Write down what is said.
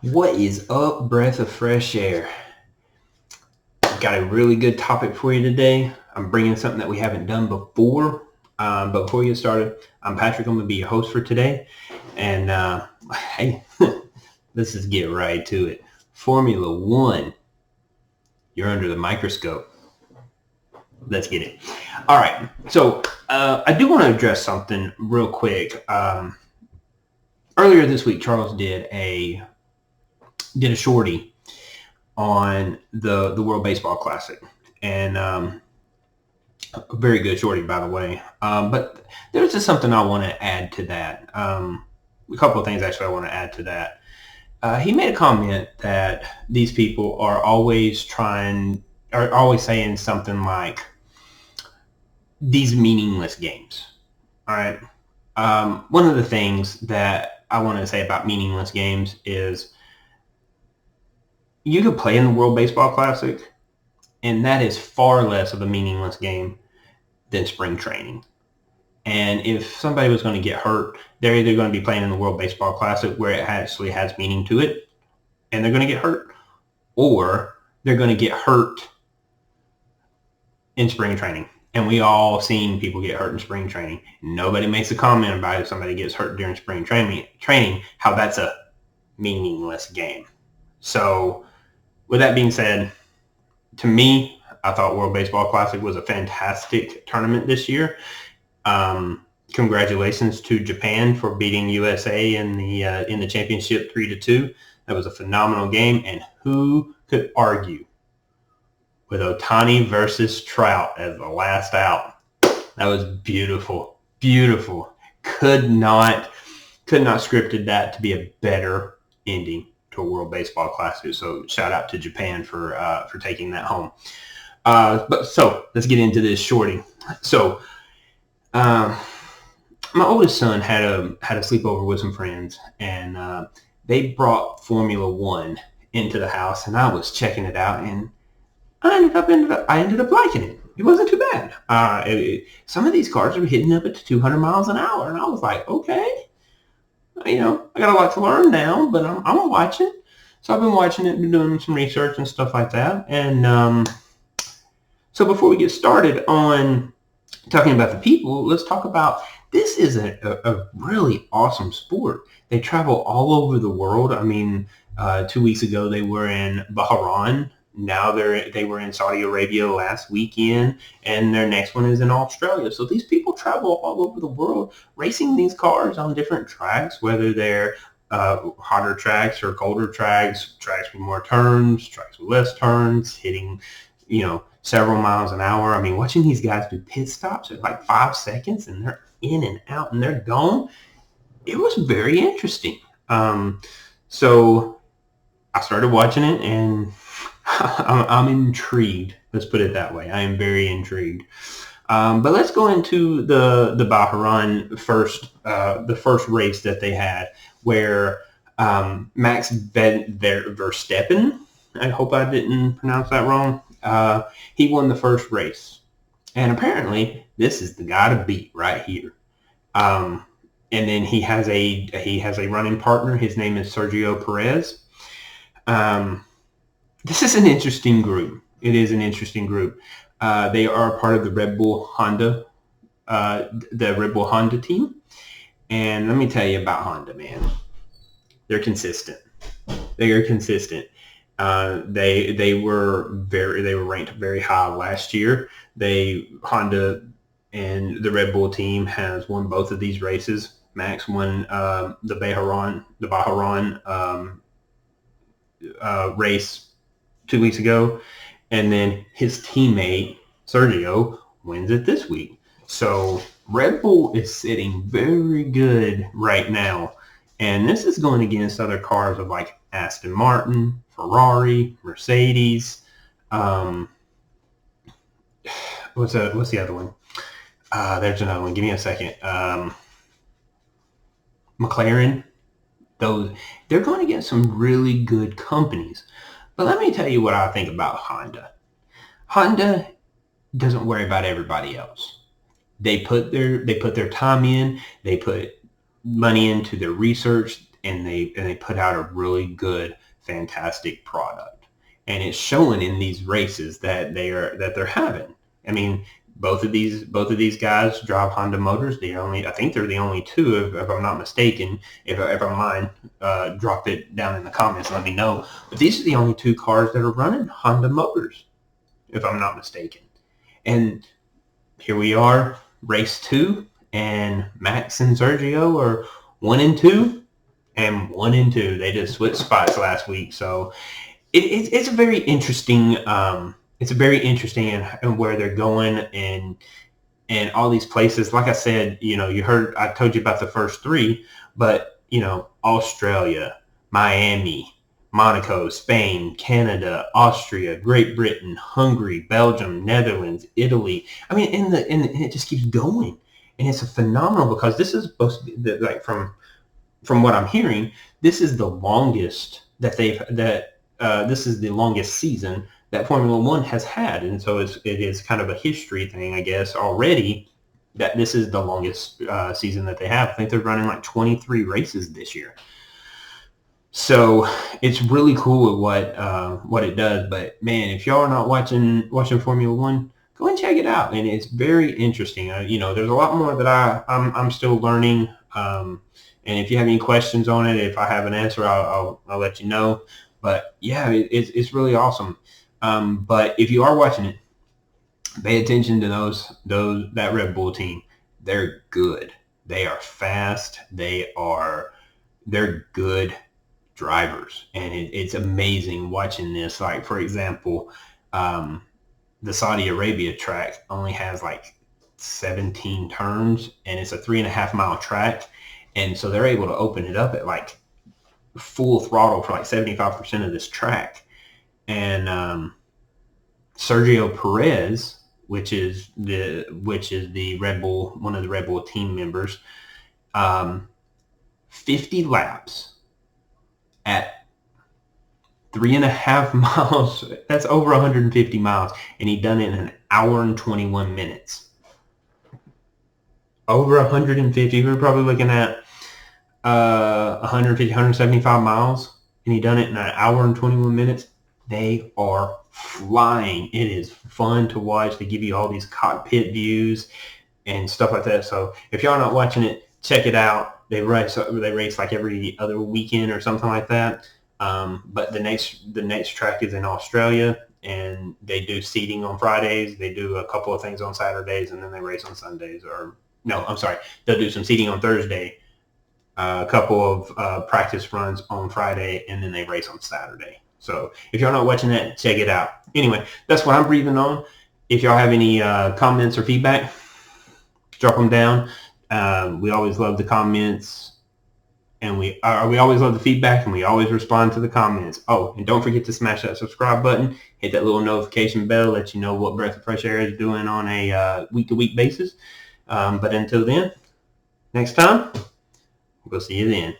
What is up, breath of fresh air? Got a really good topic for you today. I'm bringing something that we haven't done before. But before we get started, I'm Patrick. I'm going to be your host for today. And hey, let's just get right to it. Formula One, you're under the microscope. Let's get it. All right. So I do want to address something real quick. Earlier this week, Charles did a Shortie on the World Baseball Classic, and very good Shortie, by the way. But there's just something I want to add to that. A couple of things actually I want to add to that. He made a comment that these people are always saying something like these meaningless games. All right. One of the things that I want to say about meaningless games is you could play in the World Baseball Classic, and that is far less of a meaningless game than spring training. And if somebody was going to get hurt, they're either going to be playing in the World Baseball Classic where it actually has meaning to it, and they're going to get hurt, or they're going to get hurt in spring training. And we all seen people get hurt in spring training. Nobody makes a comment about if somebody gets hurt during spring training, how that's a meaningless game. So with that being said, to me, I thought World Baseball Classic was a fantastic tournament this year. Congratulations to Japan for beating USA in the championship 3-2. That was a phenomenal game, and who could argue with Ohtani versus Trout as the last out? That was beautiful, beautiful. Could not scripted that to be a better ending to a World Baseball Classic. So shout out to Japan for taking that home. So let's get into this Shortie. So my oldest son had a sleepover with some friends, and they brought Formula One into the house, and I was checking it out, and I ended up liking it. It wasn't too bad. Some of these cars are hitting up at 200 miles an hour, and I was like, okay, I got a lot to learn now, but I'm gonna watch it. So I've been watching it, been doing some research and stuff like that. And so before we get started on talking about the people, let's talk about this is a really awesome sport. They travel all over the world. I mean, 2 weeks ago they were in Bahrain. Now they were in Saudi Arabia last weekend, and their next one is in Australia. So these people travel all over the world racing these cars on different tracks, whether they're hotter tracks or colder tracks with more turns, tracks with less turns, hitting, several miles an hour. I mean, watching these guys do pit stops at like 5 seconds, and they're in and out and they're gone. It was very interesting. So I started watching it, and I'm intrigued. Let's put it that way. I am very intrigued. But let's go into the Bahrain first, the first race that they had, where Max Verstappen, I hope I didn't pronounce that wrong, he won the first race. And apparently, this is the guy to beat right here. And then he has a running partner. His name is Sergio Perez. This is an interesting group. It is an interesting group. They are part of the Red Bull Honda team. And let me tell you about Honda, man. They're consistent. They are consistent. They were ranked very high last year. Honda and the Red Bull team has won both of these races. Max won the Bahrain race 2 weeks ago, and then his teammate Sergio wins it this week. So Red Bull is sitting very good right now, and this is going against other cars of like Aston Martin, Ferrari, Mercedes. What's the other one? There's another one. Give me a second. McLaren. They're going against some really good companies. But let me tell you what I think about Honda. Honda doesn't worry about everybody else. They put their time in. They put money into their research. and they put out a really good, fantastic product, and it's showing in these races that they're having. I mean, both of these guys drive Honda motors. I think they're the only two, if I'm not mistaken. If I'm lying, drop it down in the comments and let me know. But these are the only two cars that are running Honda motors, if I'm not mistaken. And here we are, race 2, and Max and Sergio are 1 and 2, and 1 and 2. They just switched spots last week, so it's a very interesting. It's very interesting in where they're going and all these places. Like I said, I told you about the first 3, but Australia, Miami, Monaco, Spain, Canada, Austria, Great Britain, Hungary, Belgium, Netherlands, Italy. I mean, and it just keeps going, and it's a phenomenal, because this is supposed to be from what I'm hearing, this is the longest this is the longest season that Formula One has had, and so it is kind of a history thing, I guess, already, that this is the longest season that they have. I think they're running like 23 races this year. So it's really cool what it does. But man, if y'all are not watching Formula One, go and check it out, and it's very interesting. There's a lot more that I'm still learning. And if you have any questions on it, if I have an answer, I'll let you know. But yeah, it's really awesome. But if you are watching it, pay attention to that Red Bull team. They're good. They are fast. They're good drivers, and it's amazing watching this. Like, for example, the Saudi Arabia track only has like 17 turns, and it's a 3.5 mile track, and so they're able to open it up at like full throttle for like 75% of this track. And Sergio Perez, which is the Red Bull, one of the Red Bull team members, 50 laps at 3.5 miles. That's over 150 miles, and he done it in an hour and 21 minutes. Over 150. We're probably looking at 150, 175 miles, and he done it in an hour and 21 minutes. They are flying. It is fun to watch. They give you all these cockpit views and stuff like that. So if y'all are not watching it, check it out. They race like every other weekend or something like that. But the next track is in Australia, and they do seating on Fridays. They do a couple of things on Saturdays, and then they race on Sundays. They'll do some seating on Thursday, a couple of practice runs on Friday, and then they race on Saturday. So if y'all not watching that, check it out. Anyway, that's what I'm breathing on. If y'all have any comments or feedback, drop them down. We always love the comments, and we always love the feedback, and we always respond to the comments. Oh, and don't forget to smash that subscribe button, hit that little notification bell, let you know what Breath of Fresh Air is doing on a week-to-week basis. But until then, next time, we'll see you then.